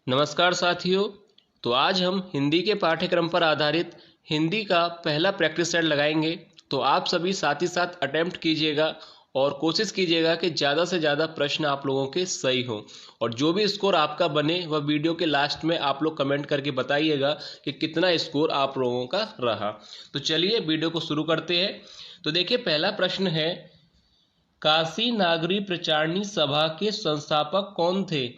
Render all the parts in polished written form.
नमस्कार साथियों। तो आज हम हिंदी के पाठ्यक्रम पर आधारित हिंदी का पहला प्रैक्टिस सेट लगाएंगे। तो आप सभी साथ ही साथ अटेम्प्ट कीजिएगा और कोशिश कीजिएगा कि ज़्यादा से ज़्यादा प्रश्न आप लोगों के सही हों। और जो भी स्कोर आपका बने वह वीडियो के लास्ट में आप लोग कमेंट करके बताइएगा कि कितना स्कोर आप लोगों का रहा। तो चलिए वीडियो को शुरू करते हैं। तो देखिए, पहला प्रश्न है, काशी नागरी प्रचारणी सभा के संस्थापक कौन थे?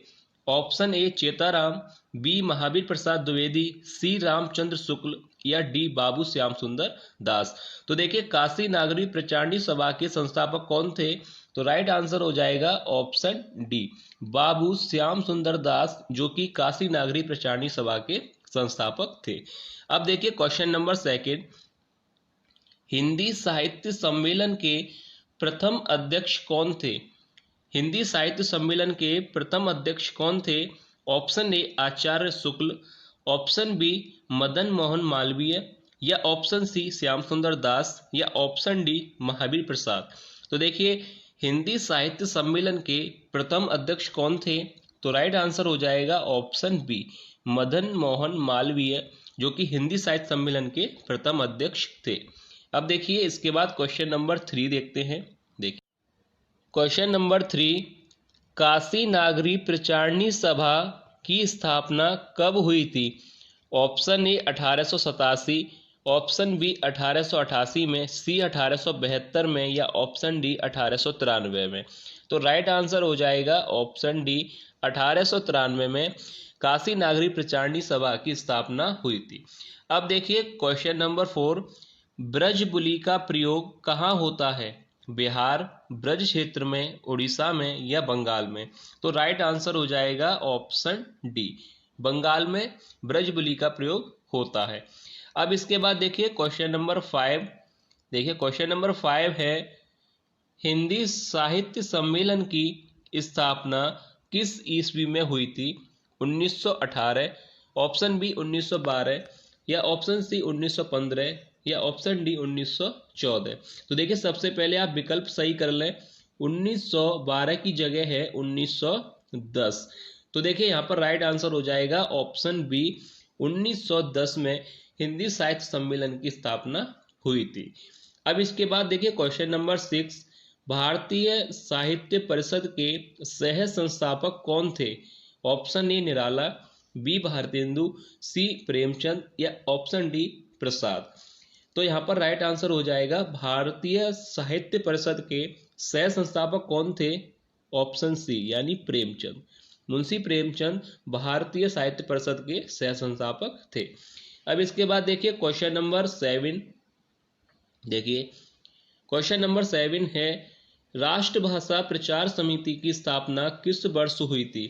ऑप्शन ए चेताराम, बी महावीर प्रसाद द्विवेदी, सी रामचंद्र शुक्ल या डी बाबू श्याम सुंदर दास। तो देखिए, काशी नागरी प्रचारणी सभा के संस्थापक कौन थे? तो राइट आंसर हो जाएगा ऑप्शन डी, बाबू श्याम सुंदर दास, जो कि काशी नागरी प्रचारणी सभा के संस्थापक थे। अब देखिए क्वेश्चन नंबर सेकंड, हिंदी साहित्य सम्मेलन के प्रथम अध्यक्ष कौन थे? हिंदी साहित्य सम्मेलन के प्रथम अध्यक्ष कौन थे? Option A Acharya Shukla, option B Madan Mohan Malaviya या ऑप्शन सी श्याम सुंदर दास या ऑप्शन डी महावीर प्रसाद। तो देखिए, हिंदी साहित्य सम्मेलन के प्रथम अध्यक्ष कौन थे? तो राइट आंसर हो जाएगा ऑप्शन बी मदन मोहन मालवीय, जो कि हिंदी साहित्य सम्मेलन के प्रथम अध्यक्ष थे। अब देखिए, इसके बाद क्वेश्चन नंबर 3 देखते हैं। देखिए क्वेश्चन नंबर 3, काशी नागरी प्रचारणी सभा की स्थापना कब हुई थी? ऑप्शन ए 1887, ऑप्शन बी 1888 में, सी 1872 में या ऑप्शन डी 1893 में। तो राइट आंसर हो जाएगा ऑप्शन डी 1893 में काशी नागरी प्रचारणी सभा की स्थापना हुई थी। अब देखिए क्वेश्चन नंबर 4, ब्रजबुलि का प्रयोग कहाँ होता है? बिहार, ब्रज क्षेत्र में, उड़ीसा में या बंगाल में। तो राइट आंसर हो जाएगा ऑप्शन डी, बंगाल में ब्रजबुलि का प्रयोग होता है। अब इसके बाद देखिए क्वेश्चन नंबर 5। देखिए क्वेश्चन नंबर 5 है, हिंदी साहित्य सम्मेलन की स्थापना किस ईस्वी में हुई थी? 1918, ऑप्शन बी 1912 या ऑप्शन सी 1915 या ऑप्शन डी 1914। तो देखिए, सबसे पहले आप विकल्प सही कर लें। 1912 की जगह है 1910। तो देखिए यहाँ पर राइट आंसर हो जाएगा ऑप्शन बी 1910 में हिंदी साहित्य सम्मेलन की स्थापना हुई थी। अब इसके बाद देखिए क्वेश्चन नंबर 6, भारतीय साहित्य परिषद के सह संस्थापक कौन थे? Option A Nirala, B Bharatendu, C Premchand या ऑप्शन डी प्रसाद। तो यहाँ पर राइट आंसर हो जाएगा भारतीय साहित्य परिषद के सह संस्थापक कौन थे? ऑप्शन सी यानी प्रेमचंद, मुंशी प्रेमचंद भारतीय साहित्य परिषद के सह संस्थापक थे। अब इसके बाद देखिए क्वेश्चन नंबर 7। देखिए क्वेश्चन नंबर 7 है, राष्ट्रभाषा प्रचार समिति की स्थापना किस वर्ष हुई थी?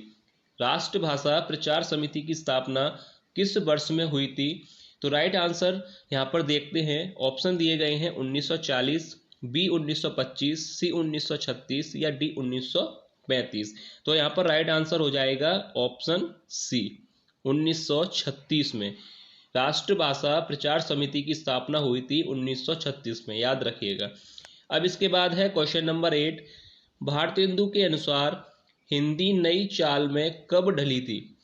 राष्ट्रभाषा प्रचार समिति की स्थापना किस वर्ष में हुई थी? तो राइट आंसर यहाँ पर देखते हैं। ऑप्शन दिए गए हैं 1940, बी 1925, सी 1936 या डी 1935। तो यहाँ पर राइट आंसर हो जाएगा ऑप्शन सी 1936 में राष्ट्रभाषा प्रचार समिति की स्थापना हुई थी 1936 में, याद रखिएगा। अब इसके बाद है क्वेश्चन नंबर 8, भारतेंदु के अनुसार हिंदी नई चाल में कब ढली थी?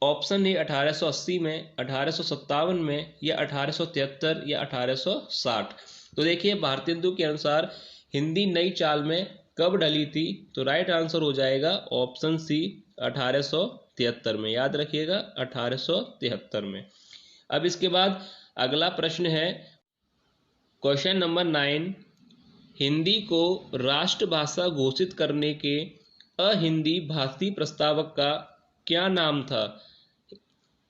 ऑप्शन ए 1880 में, 1857 में या 1873 या 1860। तो देखिए, भारतेंदु के अनुसार हिंदी नई चाल में कब ढली थी? तो राइट आंसर हो जाएगा ऑप्शन सी 1873 में, याद रखिएगा 1873 में। अब इसके बाद अगला प्रश्न है क्वेश्चन नंबर 9, हिंदी को राष्ट्रभाषा घोषित करने के अहिंदी भाषी प्रस्तावक का क्या नाम था?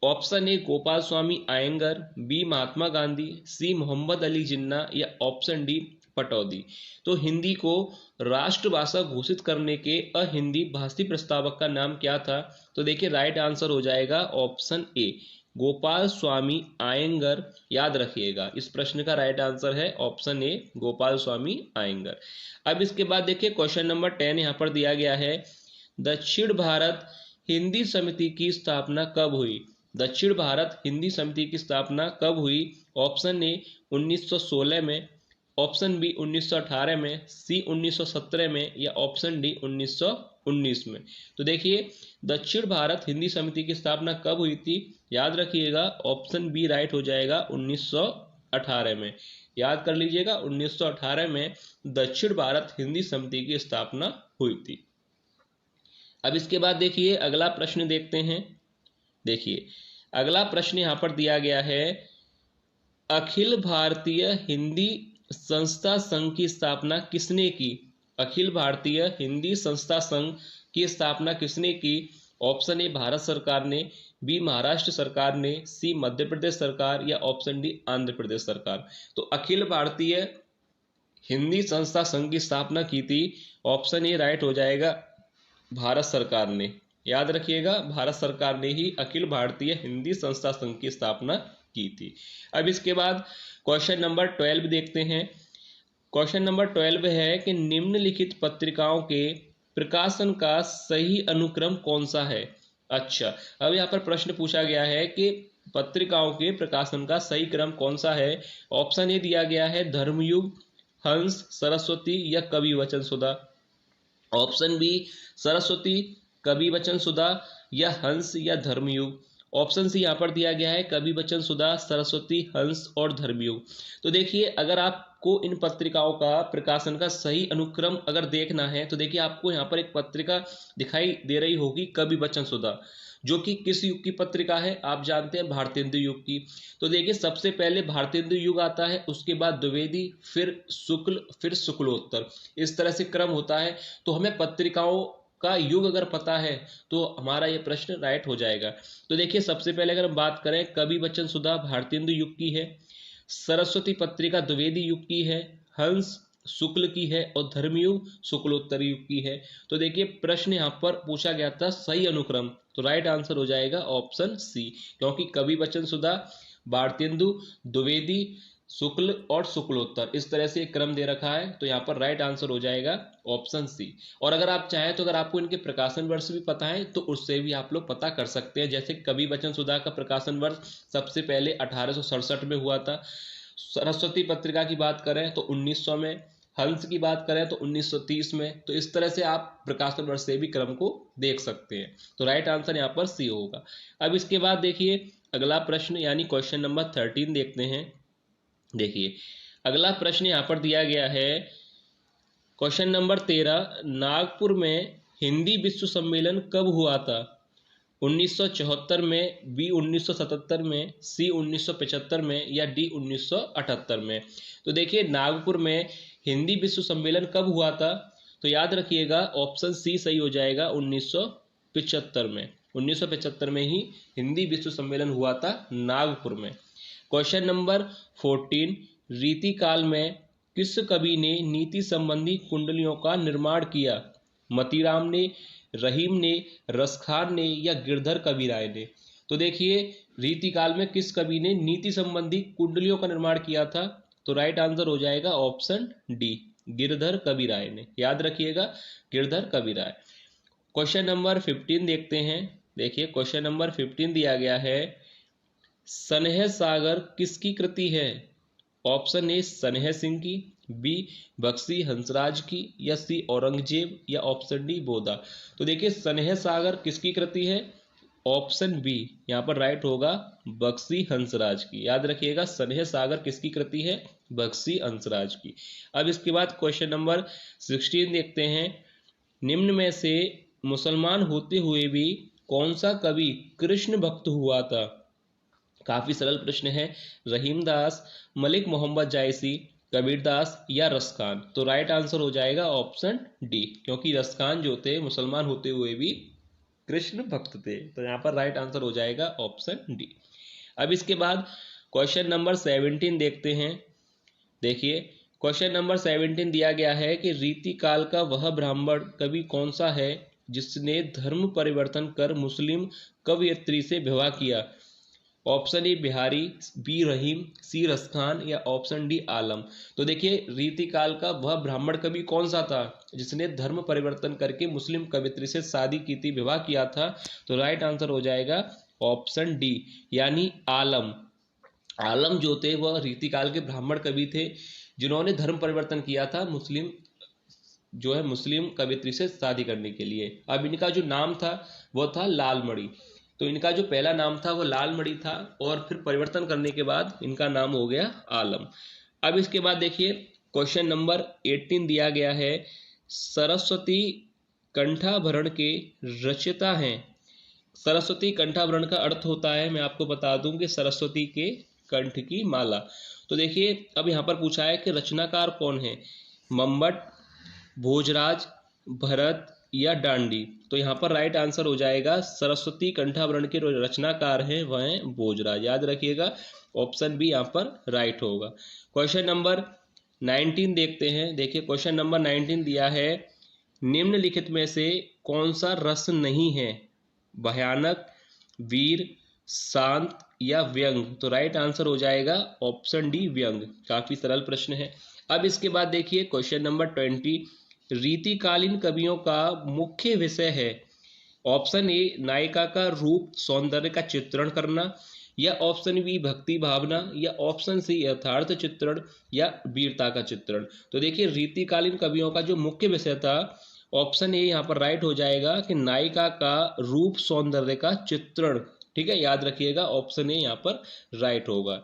Option A Gopal Swami Ayyangar, B Mahatma Gandhi, C Mohammad Ali Jinnah या ऑप्शन डी पटौदी। तो हिंदी को राष्ट्रभाषा घोषित करने के अहिंदी भाषी प्रस्तावक का नाम क्या था? तो देखिए, राइट आंसर हो जाएगा ऑप्शन ए गोपाल स्वामी आयंगर, याद रखिएगा। इस प्रश्न का राइट आंसर है ऑप्शन ए गोपाल स्वामी आयंगर। अब इसके बाद देखिए क्वेश्चन नंबर 10 यहाँ पर दिया गया है, दक्षिण भारत हिंदी समिति की स्थापना कब हुई? दक्षिण भारत हिंदी समिति की स्थापना कब हुई? ऑप्शन ए 1916 में, ऑप्शन बी 1918 में, सी 1917 में, या ऑप्शन डी 1919 में। तो देखिए दक्षिण भारत हिंदी समिति की स्थापना कब हुई थी? याद रखिएगा ऑप्शन बी राइट हो जाएगा 1918 में। याद कर लीजिएगा 1918 में दक्षिण भारत हिंदी समिति की स्थापना हुई थी। अब इसके बाद देखिए अगला प्रश्न देखते हैं। देखिए अगला प्रश्न यहाँ पर दिया गया है, अखिल भारतीय हिंदी संस्था संघ की स्थापना किसने की? अखिल भारतीय हिंदी संस्था संघ की स्थापना किसने की? ऑप्शन ए भारत सरकार ने, बी महाराष्ट्र सरकार ने, सी मध्य प्रदेश सरकार, या ऑप्शन डी आंध्र प्रदेश सरकार। तो अखिल भारतीय हिंदी संस्था संघ की स्थापना की थी, ऑप्शन ए राइट हो जाएगा भारत सरकार ने। याद रखिएगा भारत सरकार ने ही अखिल भारतीय हिंदी संस्था संघ की स्थापना की थी। अब इसके बाद क्वेश्चन नंबर 12 देखते हैं। क्वेश्चन नंबर 12 है कि निम्नलिखित पत्रिकाओं के प्रकाशन का सही अनुक्रम कौन सा है? अच्छा, अब यहाँ पर प्रश्न पूछा गया है कि पत्रिकाओं के प्रकाशन का सही क्रम कौन सा है। ऑप्शन ए दिया गया है धर्मयुग, हंस, सरस्वती या कवि वचन सुधा। ऑप्शन बी सरस्वती, कवि वचन सुधा, या हंस या धर्मयुग। ऑप्शन सी यहाँ पर दिया गया है कवि वचन सुधा, सरस्वती, हंस और धर्मयुग। तो देखिए अगर आपको इन पत्रिकाओं का प्रकाशन का सही अनुक्रम अगर देखना है तो देखिए आपको यहाँ पर एक पत्रिका दिखाई दे रही होगी कवि वचन सुधा, जो कि किस युग की पत्रिका है? आप जानते हैं भारतेंदु युग की। तो देखिए सबसे पहले भारतेंदु युग आता है, उसके बाद द्विवेदी, फिर शुक्ल, फिर शुक्लोत्तर, इस तरह से क्रम होता है। तो हमें पत्रिकाओं का युग अगर पता है तो हमारा ये प्रश्न राइट हो जाएगा। तो देखिए सबसे पहले अगर हम बात करें, कवि वचन सुधा भारतेंदु युग की है, सरस्वती पत्रिका द्विवेदी युग की है, हंस शुक्ल की है और धर्मयुग शुक्लोत्तर युग की है। तो देखिए प्रश्न यहाँ पर पूछा गया था सही अनुक्रम, तो राइट आंसर हो जाएगा ऑप्शन सी, क्योंकि कवि वचन सुधा, भारतेंदु, द्विवेदी, शुक्ल और शुक्लोत्तर इस तरह से क्रम दे रखा है। तो यहाँ पर राइट आंसर हो जाएगा ऑप्शन सी। और अगर आप चाहें तो अगर आपको इनके प्रकाशन वर्ष भी पता है तो उससे भी आप लोग पता कर सकते हैं। जैसे कवि वचन सुधा का प्रकाशन वर्ष सबसे पहले 1867 में हुआ था, सरस्वती पत्रिका की बात करें तो 1900 में, हंस की बात करें तो 1930 में। तो इस तरह से आप प्रकाशन वर्ष से भी क्रम को देख सकते हैं। तो राइट आंसर यहाँ पर सी होगा। अब इसके बाद देखिए अगला प्रश्न यानी क्वेश्चन नंबर 13 देखते हैं। देखिए अगला प्रश्न यहाँ पर दिया गया है, क्वेश्चन नंबर 13, नागपुर में हिंदी विश्व सम्मेलन कब हुआ था? 1974 में, बी 1977 में, सी 1975 में, या डी 1978 में। तो देखिए नागपुर में हिंदी विश्व सम्मेलन कब हुआ था? तो याद रखिएगा ऑप्शन सी सही हो जाएगा 1975 में। 1975 में ही हिंदी विश्व सम्मेलन हुआ था नागपुर में। क्वेश्चन नंबर 14, रीतिकाल में किस कवि ने नीति संबंधी कुंडलियों का निर्माण किया? मतीराम ने, रहीम ने, रसखान ने, या गिरधर कविराय ने। तो देखिए रीतिकाल में किस कवि ने नीति संबंधी कुंडलियों का निर्माण किया था? तो राइट आंसर हो जाएगा ऑप्शन डी, गिरधर कविराय ने। याद रखिएगा गिरधर कविराय। क्वेश्चन नंबर 15 देखते हैं। देखिए क्वेश्चन नंबर 15 दिया गया है, सनेह सागर किसकी कृति है? ऑप्शन ए सनेह सिंह की, बी बख्शी हंसराज की, या सी औरंगजेब, या ऑप्शन डी बोधा। तो देखिए सनेह सागर किसकी कृति है? ऑप्शन बी यहाँ पर राइट होगा बख्शी हंसराज की। याद रखिएगा सनेह सागर किसकी कृति है? बख्शी हंसराज की। अब इसके बाद क्वेश्चन नंबर 16 देखते हैं, निम्न में से मुसलमान होते हुए भी कौन सा कवि कृष्ण भक्त हुआ था? काफी सरल प्रश्न है। रहीमदास, मलिक मोहम्मद जायसी, कबीरदास, या रसखान। तो राइट आंसर हो जाएगा ऑप्शन डी, क्योंकि रसखान जो थे मुसलमान होते हुए भी कृष्ण भक्त थे। तो यहाँ पर राइट आंसर हो जाएगा ऑप्शन डी। अब इसके बाद क्वेश्चन नंबर 17 देखते हैं। देखिए क्वेश्चन नंबर 17 दिया गया है कि रीतिकाल का वह ब्राह्मण कवि कौन सा है जिसने धर्म परिवर्तन कर मुस्लिम कवयित्री से विवाह किया? ऑप्शन ए बिहारी, बी रहीम, सी रसखान, या ऑप्शन डी आलम। तो देखिए रीतिकाल का वह ब्राह्मण कवि कौन सा था जिसने धर्म परिवर्तन करके मुस्लिम कवयित्री से शादी की थी, विवाह किया था? तो राइट आंसर हो जाएगा ऑप्शन डी यानी आलम। आलम जो थे वह रीतिकाल के ब्राह्मण कवि थे जिन्होंने धर्म परिवर्तन किया था मुस्लिम जो है मुस्लिम कवियत्री से शादी करने के लिए। अब इनका जो नाम था वो था लालमणि। तो इनका जो पहला नाम था वो लालमणि था और फिर परिवर्तन करने के बाद इनका नाम हो गया आलम। अब इसके बाद देखिए क्वेश्चन नंबर 18 दिया गया है, सरस्वती कंठाभरण के रचयिता हैं। सरस्वती कंठाभरण का अर्थ होता है, मैं आपको बता दूं कि सरस्वती के कंठ की माला। तो देखिए अब यहाँ पर पूछा है कि रचनाकार कौन है, मंबट, भोजराज, भरत या डांडी। तो यहाँ पर राइट आंसर हो जाएगा सरस्वती कंठाभरण के रचनाकार हैं वह हैं भोजराज। याद रखिएगा ऑप्शन बी यहाँ पर राइट होगा। क्वेश्चन नंबर 19 देखते हैं। देखिए क्वेश्चन नंबर 19 दिया है, निम्नलिखित में से कौन सा रस नहीं है, भयानक, वीर, शांत या व्यंग। तो राइट आंसर हो जाएगा ऑप्शन डी व्यंग। काफी सरल प्रश्न है। अब इसके बाद देखिए क्वेश्चन नंबर 20, रीतिकालीन कवियों का मुख्य विषय है। ऑप्शन ए नायिका का रूप सौंदर्य का चित्रण करना, या ऑप्शन बी भक्ति भावना, या ऑप्शन सी यथार्थ चित्रण या वीरता का चित्रण। तो देखिए रीतिकालीन कवियों का जो मुख्य विषय था, ऑप्शन ए यहाँ पर राइट हो जाएगा कि नायिका का रूप सौंदर्य का चित्रण। ठीक है, याद रखिएगा ऑप्शन ए यहाँ पर राइट होगा।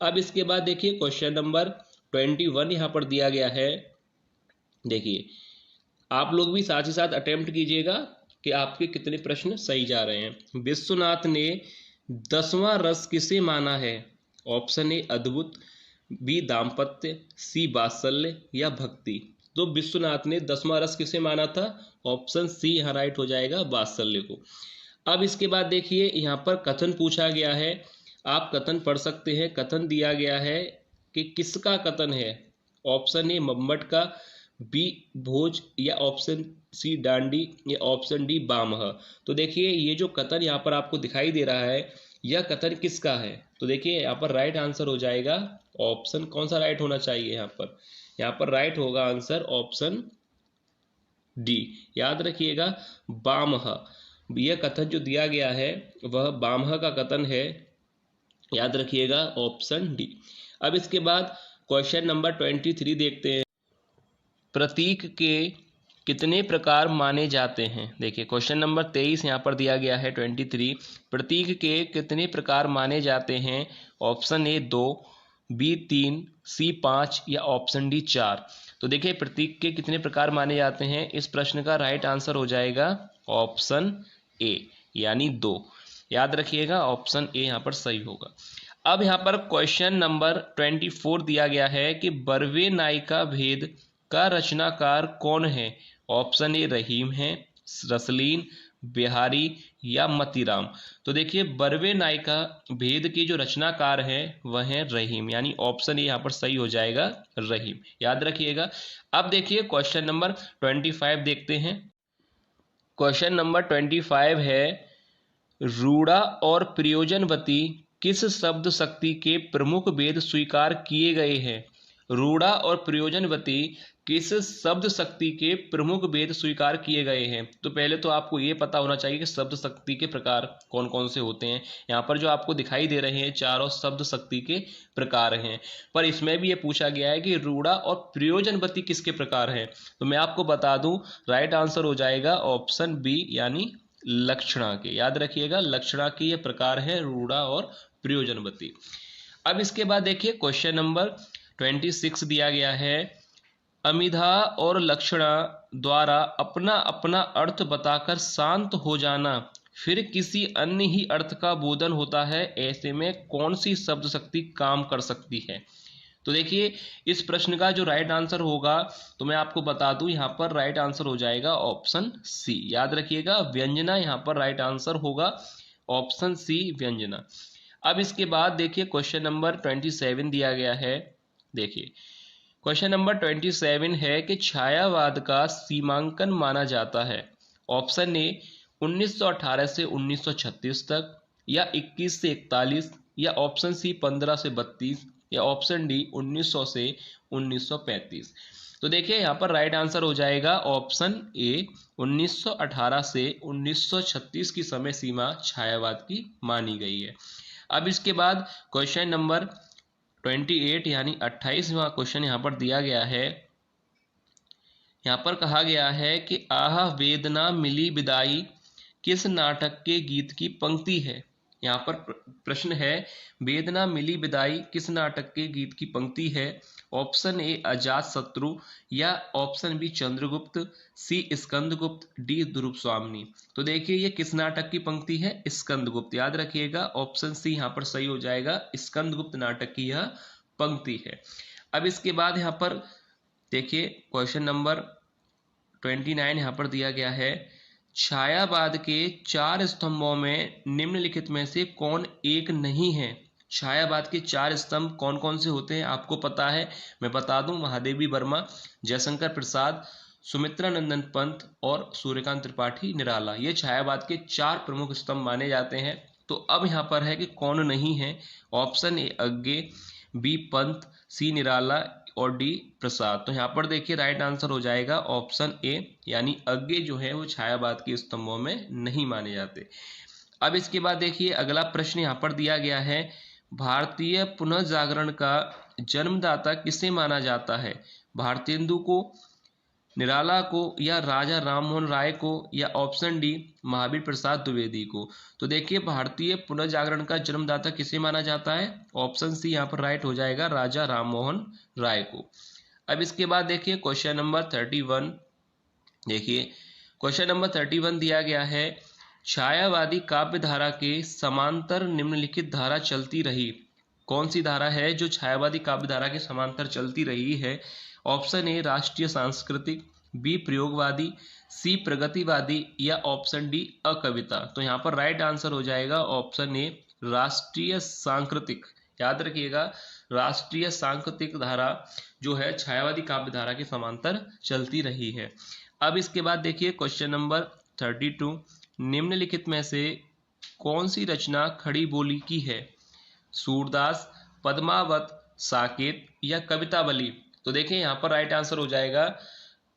अब इसके बाद देखिए क्वेश्चन नंबर 21 यहाँ पर दिया गया है। देखिए आप लोग भी साथ ही साथ अटेम्प्ट कीजिएगा कि आपके कितने प्रश्न सही जा रहे हैं। विश्वनाथ ने 10वां रस किसे माना है। ऑप्शन ए अद्भुत, बी दाम्पत्य, सी वात्सल्य या भक्ति। तो विश्वनाथ ने 10वां रस किसे माना था, ऑप्शन सी यहाँ राइट हो जाएगा वात्सल्य को। अब इसके बाद देखिए यहाँ पर कथन पूछा गया है, आप कथन पढ़ सकते हैं। कथन दिया गया है कि किसका कथन है, ऑप्शन ए मंबट का, बी भोज या ऑप्शन सी डांडी या ऑप्शन डी बामह। तो देखिए ये जो कथन यहाँ पर आपको दिखाई दे रहा है यह कथन किसका है। तो देखिए यहाँ पर राइट आंसर हो जाएगा ऑप्शन, कौन सा राइट होना चाहिए यहाँ पर राइट होगा आंसर ऑप्शन डी। याद रखिएगा बामह, यह कथन जो दिया गया है वह बामह का कथन है। याद रखिएगा ऑप्शन डी। अब इसके बाद क्वेश्चन नंबर 23 देखते हैं, प्रतीक के कितने प्रकार माने जाते हैं। देखिए क्वेश्चन नंबर 23 यहाँ पर दिया गया है 23, प्रतीक के कितने प्रकार माने जाते हैं। ऑप्शन ए 2, बी 3, सी 5 या ऑप्शन डी 4। तो देखिए प्रतीक के कितने प्रकार माने जाते हैं, इस प्रश्न का राइट आंसर हो जाएगा ऑप्शन ए यानी 2। याद रखिएगा ऑप्शन ए यहाँ पर सही होगा। अब यहाँ पर क्वेश्चन नंबर 24 दिया गया है कि बरवे नायिका भेद का रचनाकार कौन है। ऑप्शन ए रहीम है, रसलीन, बिहारी या मतीराम। तो देखिए बरवे नायिका भेद के जो रचनाकार हैं वह हैं रहीम, यानी ऑप्शन ए यहाँ पर सही हो जाएगा रहीम। याद रखिएगा। अब देखिए क्वेश्चन नंबर 25 देखते हैं। क्वेश्चन नंबर 25 है, रूड़ा और प्रयोजनवती किस शब्द शक्ति के प्रमुख भेद स्वीकार किए गए हैं। रूड़ा और प्रयोजनवती किस शब्द शक्ति के प्रमुख भेद स्वीकार किए गए हैं। तो पहले तो आपको ये पता होना चाहिए कि शब्द शक्ति के प्रकार कौन कौन से होते हैं। यहाँ पर जो आपको दिखाई दे रहे हैं चारों शब्द शक्ति के प्रकार हैं, पर इसमें भी ये पूछा गया है कि रूड़ा और प्रयोजनवती किसके प्रकार हैं। तो मैं आपको बता दूं राइट आंसर हो जाएगा ऑप्शन बी यानी लक्षणा के। याद रखिएगा लक्षणा के ये प्रकार हैं रूड़ा और प्रयोजनवती। अब इसके बाद देखिए क्वेश्चन नंबर 26 दिया गया है, अमिधा और लक्षणा द्वारा अपना अपना अर्थ बताकर शांत हो जाना फिर किसी अन्य ही अर्थ का बोधन होता है, ऐसे में कौन सी शब्द शक्ति काम कर सकती है। तो देखिए इस प्रश्न का जो राइट आंसर होगा तो मैं आपको बता दूं यहाँ पर राइट आंसर हो जाएगा ऑप्शन सी। याद रखिएगा व्यंजना यहाँ पर राइट आंसर होगा ऑप्शन सी व्यंजना। अब इसके बाद देखिए क्वेश्चन नंबर 27 दिया गया है। देखिए क्वेश्चन नंबर 27 है कि छायावाद का सीमांकन माना जाता है। ऑप्शन ए 1918 से 1936 तक, या 21 से 41, या ऑप्शन सी 15 से 32, या ऑप्शन डी 1900 से 1935। तो देखिए यहाँ पर राइट आंसर हो जाएगा ऑप्शन ए 1918 से 1936 की समय सीमा छायावाद की मानी गई है। अब इसके बाद क्वेश्चन नंबर 28 यानी 28वां क्वेश्चन यहाँ पर दिया गया है। यहाँ पर कहा गया है कि आह वेदना मिली विदाई किस नाटक के गीत की पंक्ति है। यहाँ पर प्रश्न है, वेदना मिली विदाई किस नाटक के गीत की पंक्ति है। ऑप्शन ए अजात शत्रु, या ऑप्शन बी चंद्रगुप्त, सी स्कंदगुप्त, डी ध्रुव स्वामिनी। तो देखिए ये किस नाटक की पंक्ति है, स्कंदगुप्त। याद रखिएगा ऑप्शन सी यहाँ पर सही हो जाएगा, स्कंदगुप्त नाटक की यह पंक्ति है। अब इसके बाद यहाँ पर देखिए क्वेश्चन नंबर 29 यहाँ पर दिया गया है, छायावाद के 4 स्तंभों में निम्नलिखित में से कौन एक नहीं है। छायावाद के 4 स्तंभ कौन कौन से होते हैं आपको पता है, मैं बता दूं, महादेवी वर्मा, जयशंकर प्रसाद, सुमित्रा नंदन पंत और सूर्यकांत त्रिपाठी निराला, ये छायावाद के 4 प्रमुख स्तंभ माने जाते हैं। तो अब यहाँ पर है कि कौन नहीं है। Option A Agyeya, B Pant, C Nirala और डी प्रसाद। तो यहाँ पर देखिए राइट आंसर हो जाएगा ऑप्शन ए, यानी अज्ञे जो है वो छायावाद के स्तंभों में नहीं माने जाते। अब इसके बाद देखिए अगला प्रश्न यहाँ पर दिया गया है, भारतीय पुनर्जागरण का जन्मदाता किसे माना जाता है। भारतेंदु को, निराला को, या राजा राममोहन राय को, या ऑप्शन डी महावीर प्रसाद द्विवेदी को। तो देखिए भारतीय पुनर्जागरण का जन्मदाता किसे माना जाता है। ऑप्शन सी यहाँ पर राइट हो जाएगा, राजा राममोहन राय को। अब इसके बाद देखिए क्वेश्चन नंबर 31। देखिए क्वेश्चन नंबर 31 दिया गया है, छायावादी काव्य धारा के समांतर निम्नलिखित धारा चलती रही। कौन सी धारा है जो छायावादी काव्य धारा के समांतर चलती रही है। ऑप्शन ए राष्ट्रीय सांस्कृतिक, बी प्रयोगवादी, सी प्रगतिवादी, या ऑप्शन डी अकविता। तो यहाँ पर राइट आंसर हो जाएगा ऑप्शन ए राष्ट्रीय सांस्कृतिक। याद रखिएगा राष्ट्रीय सांस्कृतिक धारा जो है छायावादी काव्य धारा के समांतर चलती रही है। अब इसके बाद देखिए क्वेश्चन नंबर 32, निम्नलिखित में से कौन सी रचना खड़ी बोली की है। सूरदास, पद्मावत, साकेत, या कवितावली। तो देखिए यहाँ पर राइट आंसर हो जाएगा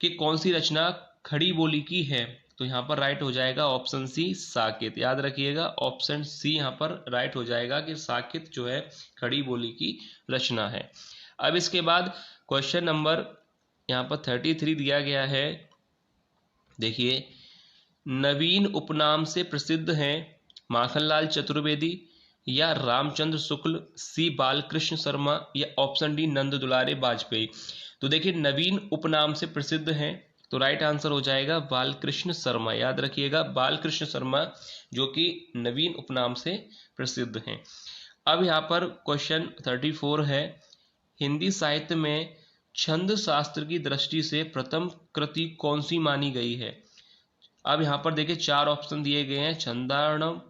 कि कौन सी रचना खड़ी बोली की है। तो यहाँ पर राइट हो जाएगा ऑप्शन सी साकेत। याद रखिएगा ऑप्शन सी यहाँ पर राइट हो जाएगा कि साकेत जो है खड़ी बोली की रचना है। अब इसके बाद क्वेश्चन नंबर यहाँ पर 33 दिया गया है। देखिए नवीन उपनाम से प्रसिद्ध हैं माखनलाल चतुर्वेदी, या रामचंद्र शुक्ल, सी बालकृष्ण शर्मा, या ऑप्शन डी नंद दुलारे वाजपेयी। तो देखिए नवीन उपनाम से प्रसिद्ध हैं, तो राइट आंसर हो जाएगा बालकृष्ण शर्मा। याद रखिएगा बालकृष्ण शर्मा जो कि नवीन उपनाम से प्रसिद्ध हैं। अब यहाँ पर क्वेश्चन 34 है, हिंदी साहित्य में छंद शास्त्र की दृष्टि से प्रथम कृति कौन सी मानी गई है। अब यहाँ पर देखिए 4 ऑप्शन दिए गए हैं, छंदार्णव,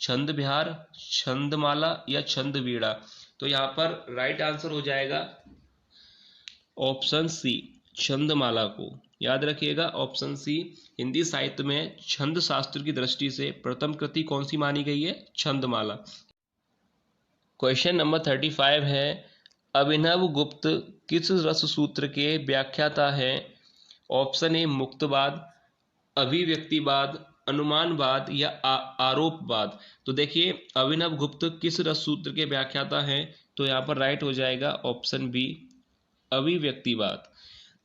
छंद विहार, छंदमाला, या छंद वीणा। तो यहाँ पर राइट आंसर हो जाएगा ऑप्शन सी छंदमाला को। याद रखिएगा ऑप्शन सी, हिंदी साहित्य में छंद शास्त्र की दृष्टि से प्रथम कृति कौन सी मानी गई है, छंदमाला। क्वेश्चन नंबर 35 है, अभिनव गुप्त किस रस सूत्र के व्याख्याता है। ऑप्शन ए मुक्तवाद, अभिव्यक्तिवाद, अनुमानवाद, या आरोपवाद। तो देखिए अभिनव गुप्त किस रस सूत्र के व्याख्याता हैं। तो यहाँ पर राइट हो जाएगा ऑप्शन बी अभिव्यक्तिवाद।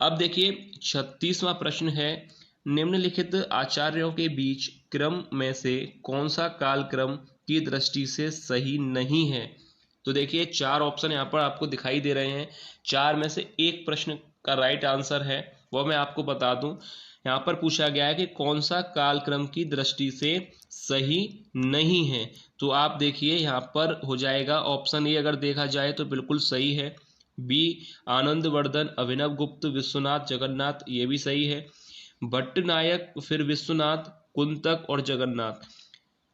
अब देखिए 36वां प्रश्न है, निम्नलिखित आचार्यों के बीच क्रम में से कौन सा कालक्रम की दृष्टि से सही नहीं है। तो देखिए 4 ऑप्शन यहाँ पर आपको दिखाई दे रहे हैं, 4 में से एक प्रश्न का राइट आंसर है, वो मैं आपको बता दूं। यहाँ पर पूछा गया है कि कौन सा कालक्रम की दृष्टि से सही नहीं है। तो आप देखिए यहाँ पर हो जाएगा ऑप्शन ए, अगर देखा जाए तो बिल्कुल सही है। बी आनंदवर्धन, अभिनव गुप्त, विश्वनाथ, जगन्नाथ, ये भी सही है। भट्टनायक, फिर विश्वनाथ, कुंतक और जगन्नाथ।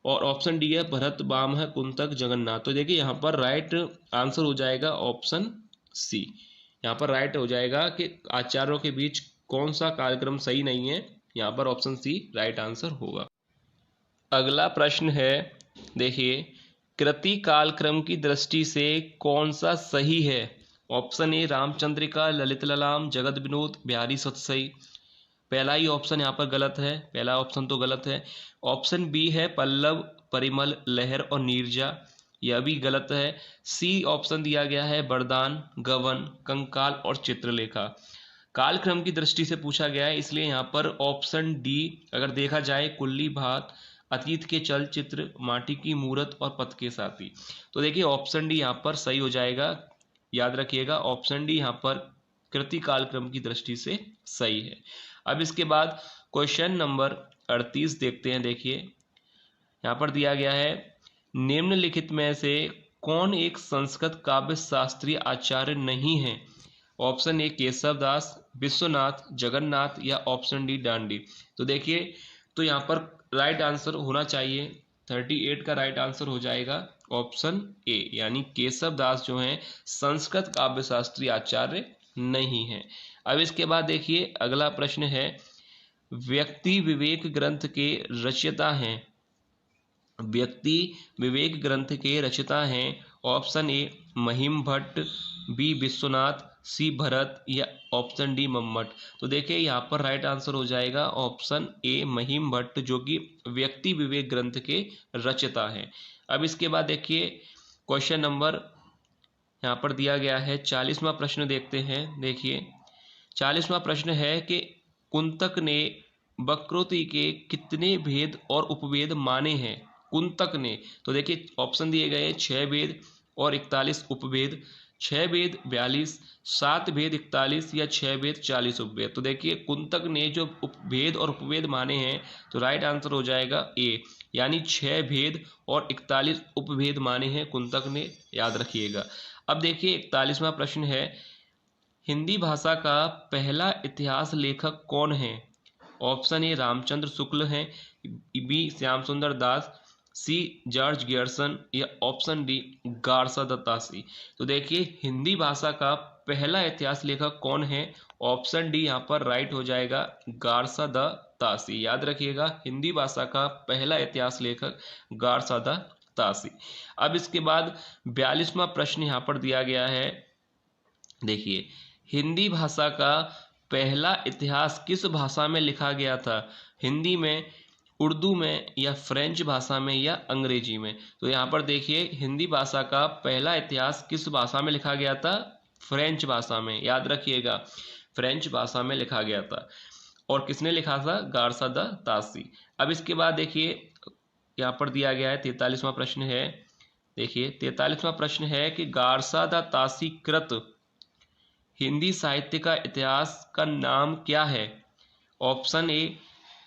और ऑप्शन डी है भरत, बामह, कुंतक, जगन्नाथ। तो देखिए यहाँ पर राइट आंसर हो जाएगा ऑप्शन सी। यहाँ पर राइट हो जाएगा कि आचार्यों के बीच कौन सा कार्यक्रम सही नहीं है, यहाँ पर ऑप्शन सी राइट आंसर होगा। अगला प्रश्न है, देखिए कृति कालक्रम की दृष्टि से कौन सा सही है। ऑप्शन ए रामचंद्रिका, ललित ललाम, जगत विनोद, बिहारी सतसई। पहला ही ऑप्शन यहाँ पर गलत है, पहला ऑप्शन तो गलत है। ऑप्शन बी है पल्लव, परिमल, लहर और नीरजा, यह भी गलत है। सी ऑप्शन दिया गया है वरदान, गबन, कंकाल और चित्रलेखा। कालक्रम की दृष्टि से पूछा गया है, इसलिए यहाँ पर ऑप्शन डी अगर देखा जाए, कुल्ली भात, अतीत के चलचित्र, माटी की मूरत और पथ के साथी। तो देखिए ऑप्शन डी यहाँ पर सही हो जाएगा। याद रखिएगा ऑप्शन डी यहाँ पर कृति कालक्रम की दृष्टि से सही है। अब इसके बाद क्वेश्चन नंबर 38 देखते हैं। देखिए यहाँ पर दिया गया है, निम्नलिखित में से कौन एक संस्कृत काव्य शास्त्रीय आचार्य नहीं है? ऑप्शन ए केशव दास, विश्वनाथ, जगन्नाथ या ऑप्शन डी डांडी। तो देखिए तो यहाँ पर राइट आंसर होना चाहिए 38 का राइट आंसर हो जाएगा ऑप्शन ए, यानी केशव दास जो हैं संस्कृत काव्य शास्त्रीय आचार्य नहीं है। अब इसके बाद देखिए अगला प्रश्न है, व्यक्ति विवेक ग्रंथ के रचयिता हैं, व्यक्ति विवेक ग्रंथ के रचयिता हैं option A Mahim Bhatt, B Vishwanath, C Bharat या ऑप्शन डी मम्मट। तो देखिए यहाँ पर राइट आंसर हो जाएगा ऑप्शन ए महिम भट्ट, जो कि व्यक्ति विवेक ग्रंथ के रचयिता हैं। अब इसके बाद देखिए क्वेश्चन नंबर यहाँ पर दिया गया है 40वां प्रश्न देखते हैं। देखिए 40वां प्रश्न है कि कुंतक ने वक्रोक्ति के कितने भेद और उपभेद माने हैं? कुंतक ने, तो देखिए ऑप्शन दिए गए हैं 6 भेद और 41 उपभेद, 6 भेद 42, 7 भेद 41 या 6 भेद 40 उपभेद। तो देखिए कुंतक ने जो उपभेद और उपभेद माने हैं तो राइट आंसर हो जाएगा ए, यानी 6 भेद और 41 उपभेद माने हैं कुंतक ने। याद रखिएगा। अब देखिए 41वां प्रश्न है, हिंदी भाषा का पहला इतिहास लेखक कौन है? ऑप्शन ए रामचंद्र शुक्ल हैं, बी श्याम सुंदर दास, सी जॉर्ज गियर्सन या ऑप्शन डी गारसा दत्तासी। तो देखिए हिंदी भाषा का पहला इतिहास लेखक कौन है? ऑप्शन डी यहाँ पर राइट हो जाएगा गारसा दत्तासी। याद रखिएगा हिंदी भाषा का पहला इतिहास लेखक गारसा दत्तासी। अब इसके बाद 42वां प्रश्न यहाँ पर दिया गया है। देखिए हिंदी भाषा का पहला इतिहास किस भाषा में लिखा गया था? हिंदी में, उर्दू में या फ्रेंच भाषा में या अंग्रेजी में? तो यहाँ पर देखिए हिंदी भाषा का पहला इतिहास किस भाषा में लिखा गया था? फ्रेंच भाषा में। याद रखिएगा फ्रेंच भाषा में लिखा गया था। और किसने लिखा था? गारसा दत्तासी। अब इसके बाद देखिए यहाँ पर दिया गया है 43वां प्रश्न है। देखिए 43वां प्रश्न है कि गारसा दत्तासी कृत हिंदी साहित्य का इतिहास का नाम क्या है? Option A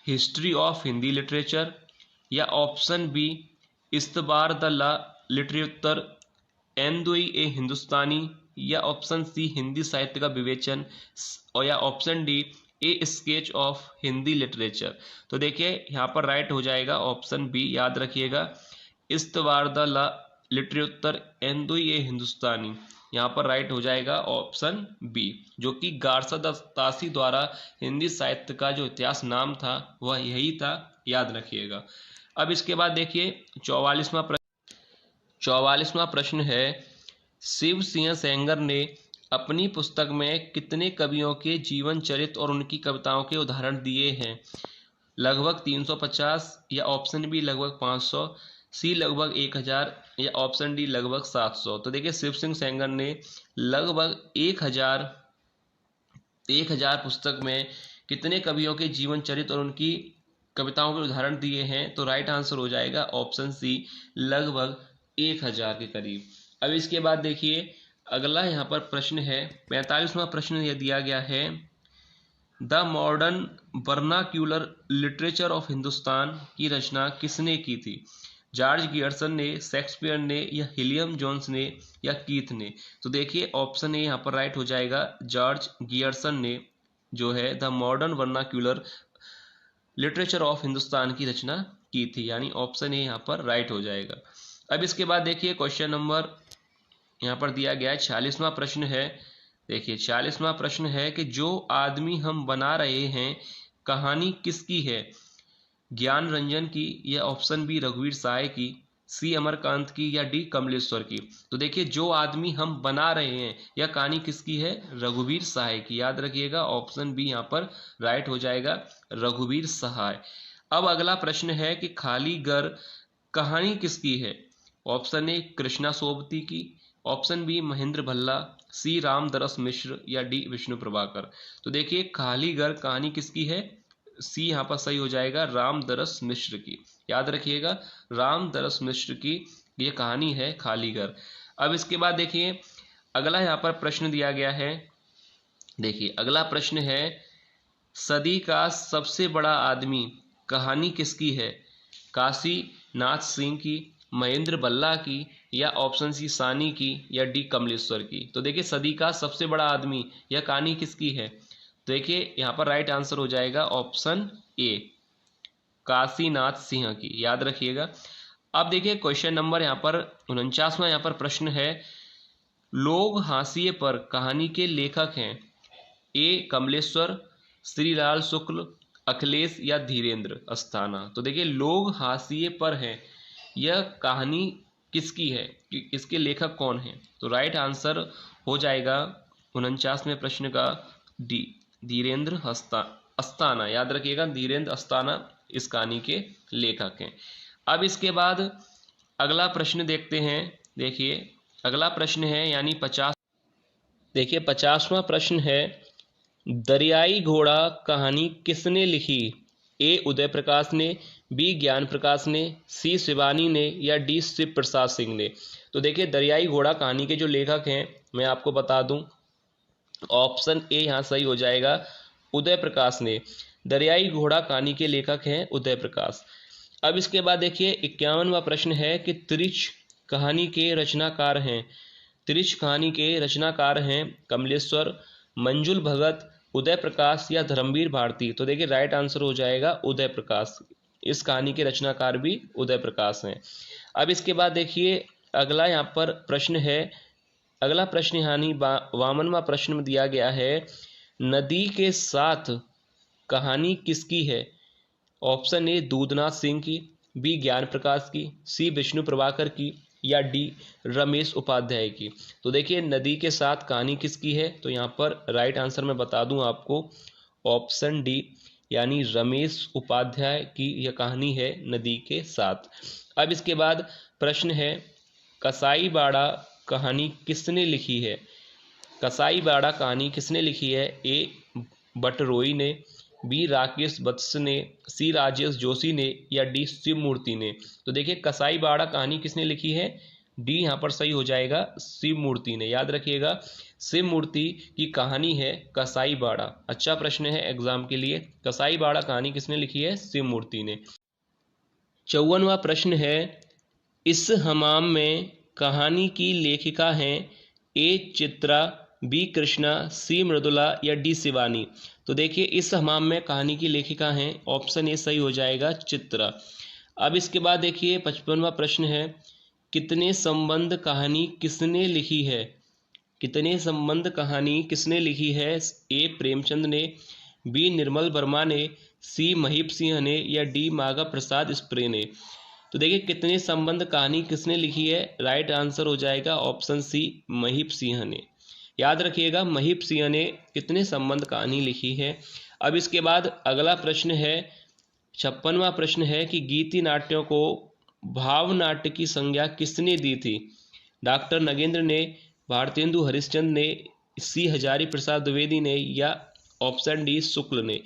history of Hindi literature या ऑप्शन बी इस्तबार द लिटरेचर एंदुई ए हिंदुस्तानी या ऑप्शन सी हिंदी साहित्य का विवेचन और या option D A sketch of Hindi literature. तो देखिए यहाँ पर राइट हो जाएगा ऑप्शन बी। याद रखिएगा इस्तबार द लिटरेचर एंदुई ए हिंदुस्तानी, यहाँ पर राइट हो जाएगा ऑप्शन बी, जो कि गारसा दत्तासी द्वारा हिंदी साहित्य का जो इतिहास नाम था वह यही था। याद रखिएगा। अब इसके बाद देखिए 44वां प्रश्न है, शिव सिंह सेंगर ने अपनी पुस्तक में कितने कवियों के जीवन चरित्र और उनकी कविताओं के उदाहरण दिए हैं? लगभग 350 या ऑप्शन बी लगभग 500, सी लगभग 1000 या ऑप्शन डी लगभग 700। तो देखिए शिव सिंह सेंगर ने लगभग 1000 पुस्तक में कितने कवियों के जीवन चरित्र और उनकी कविताओं के उदाहरण दिए हैं? तो राइट आंसर हो जाएगा ऑप्शन सी लगभग 1000 के करीब। अब इसके बाद देखिए अगला यहाँ पर प्रश्न है 45वां प्रश्न यह दिया गया है, the modern vernacular literature of Hindustan की रचना किसने की थी? जॉर्ज गियर्सन ने, शेक्सपियर ने या विलियम जोन्स ने या कीथ ने? तो देखिए ऑप्शन ए यहाँ पर राइट हो जाएगा जॉर्ज गियर्सन ने जो है the modern vernacular literature of Hindustan की रचना की थी, यानी ऑप्शन ए यहाँ पर राइट हो जाएगा। अब इसके बाद देखिए क्वेश्चन नंबर यहाँ पर दिया गया है 46वां प्रश्न है। देखिए 46वां प्रश्न है कि जो आदमी हम बना रहे हैं कहानी किसकी है? ज्ञान रंजन की या ऑप्शन बी रघुवीर सहाय की, सी अमरकांत की या डी कमलेश्वर की? तो देखिए जो आदमी हम बना रहे हैं यह कहानी किसकी है? रघुवीर सहाय की। याद रखिएगा ऑप्शन बी यहाँ पर राइट हो जाएगा रघुवीर सहाय। अब अगला प्रश्न है कि खाली घर कहानी किसकी है? ऑप्शन ए कृष्णा सोबती की, ऑप्शन बी महेंद्र भल्ला, सी रामदरस मिश्र या डी विष्णु प्रभाकर। तो देखिए खाली घर कहानी किसकी है, सी यहाँ पर सही हो जाएगा, रामदरस मिश्र की। याद रखिएगा रामदरस मिश्र की ये कहानी है खाली घर। अब इसके बाद देखिए अगला यहाँ पर प्रश्न दिया गया है। देखिए अगला प्रश्न है, सदी का सबसे बड़ा आदमी कहानी किसकी है, काशी नाथ सिंह की, महेंद्र भल्ला की, या ऑप्शन सी सानी की, या डी कमलेश्वर की। तो देखिए सदी का सबसे बड़ा आदमी यह कहानी किसकी है, तो देखिए यहाँ पर राइट आंसर हो जाएगा ऑप्शन ए काशीनाथ सिंह की। याद रखिएगा। अब देखिए क्वेश्चन नंबर यहाँ पर 49वां यहाँ पर प्रश्न है, लोग हाशिए पर कहानी के लेखक हैं, ए कमलेश्वर, श्रीलाल शुक्ल, अखिलेश या धीरेन्द्र अस्थाना। तो देखिए लोग हाशिए पर हैं, यह कहानी किसकी है, कि इसके लेखक कौन हैं, तो राइट आंसर हो जाएगा 49वें प्रश्न का डी धीरेन्द्र अस्थाना। याद रखिएगा धीरेन्द्र अस्थाना इस कहानी के लेखक हैं। अब इसके बाद अगला प्रश्न देखते हैं। देखिए अगला प्रश्न है यानी 50वां प्रश्न है, दरियाई घोड़ा कहानी किसने लिखी, ए उदय प्रकाश ने, बी ज्ञान प्रकाश ने, सी शिवानी ने, या डी शिव प्रसाद सिंह ने। तो देखिए दरियाई घोड़ा कहानी के जो लेखक हैं मैं आपको बता दूं, ऑप्शन ए यहाँ सही हो जाएगा, उदय प्रकाश ने। दरियाई घोड़ा कहानी के लेखक हैं उदय प्रकाश। अब इसके बाद देखिए 51वां प्रश्न है कि त्रिच कहानी के रचनाकार हैं, त्रिच कहानी के रचनाकार हैं कमलेश्वर, मंजुल भगत, उदय प्रकाश या धर्मवीर भारती। तो देखिए राइट आंसर हो जाएगा उदय प्रकाश, इस कहानी के रचनाकार भी उदय प्रकाश हैं। अब इसके बाद देखिए अगला यहाँ पर प्रश्न है, अगला प्रश्न यानी 52वां प्रश्न में दिया गया है, नदी के साथ कहानी किसकी है, ऑप्शन ए दूधनाथ सिंह की, बी ज्ञान प्रकाश की, सी विष्णु प्रभाकर की, या डी रमेश उपाध्याय की। तो देखिए नदी के साथ कहानी किसकी है, तो यहाँ पर राइट आंसर मैं बता दूं आपको, ऑप्शन डी यानी रमेश उपाध्याय की यह कहानी है नदी के साथ। अब इसके बाद प्रश्न है, कसाई बाड़ा कहानी किसने लिखी है, कसाई बाड़ा कहानी किसने लिखी है, ए बटरोई ने, बी राकेश वत्स ने, सी राजेश जोशी ने, या डी शिव मूर्ति ने। तो देखिए कसाई बाड़ा कहानी किसने लिखी है, डी यहाँ पर सही हो जाएगा, शिव मूर्ति ने। याद रखिएगा शिव मूर्ति की कहानी है कसाई बाड़ा। अच्छा प्रश्न है एग्जाम के लिए, कसाई बाड़ा कहानी किसने लिखी है, शिव मूर्ति ने। 54वां प्रश्न है, इस हमाम में कहानी की लेखिका हैं, ए चित्रा, बी कृष्णा, सी मृदुला, या डी शिवानी। तो देखिए इस हमाम में कहानी की लेखिका हैं, ऑप्शन ए सही हो जाएगा चित्रा। अब इसके बाद देखिए 55वां प्रश्न है, कितने संबंध कहानी किसने लिखी है, कितने संबंध कहानी किसने लिखी है, ए प्रेमचंद ने, बी निर्मल वर्मा ने, सी महीप सिंह ने, या डी माघा प्रसाद स्प्रे ने। तो देखिए कितने संबंध कहानी किसने लिखी है, राइट आंसर हो जाएगा ऑप्शन सी महीप सिंह ने। याद रखिएगा महीप सिंह ने कितने संबंध कहानी लिखी है। अब इसके बाद अगला प्रश्न है 56वां प्रश्न है कि गीति नाट्यों को भाव नाट्य की संज्ञा किसने दी थी, डॉक्टर नगेंद्र ने, भारतेंदु हरिश्चंद्र ने, सी हजारी प्रसाद द्विवेदी ने, या ऑप्शन डी शुक्ल ने।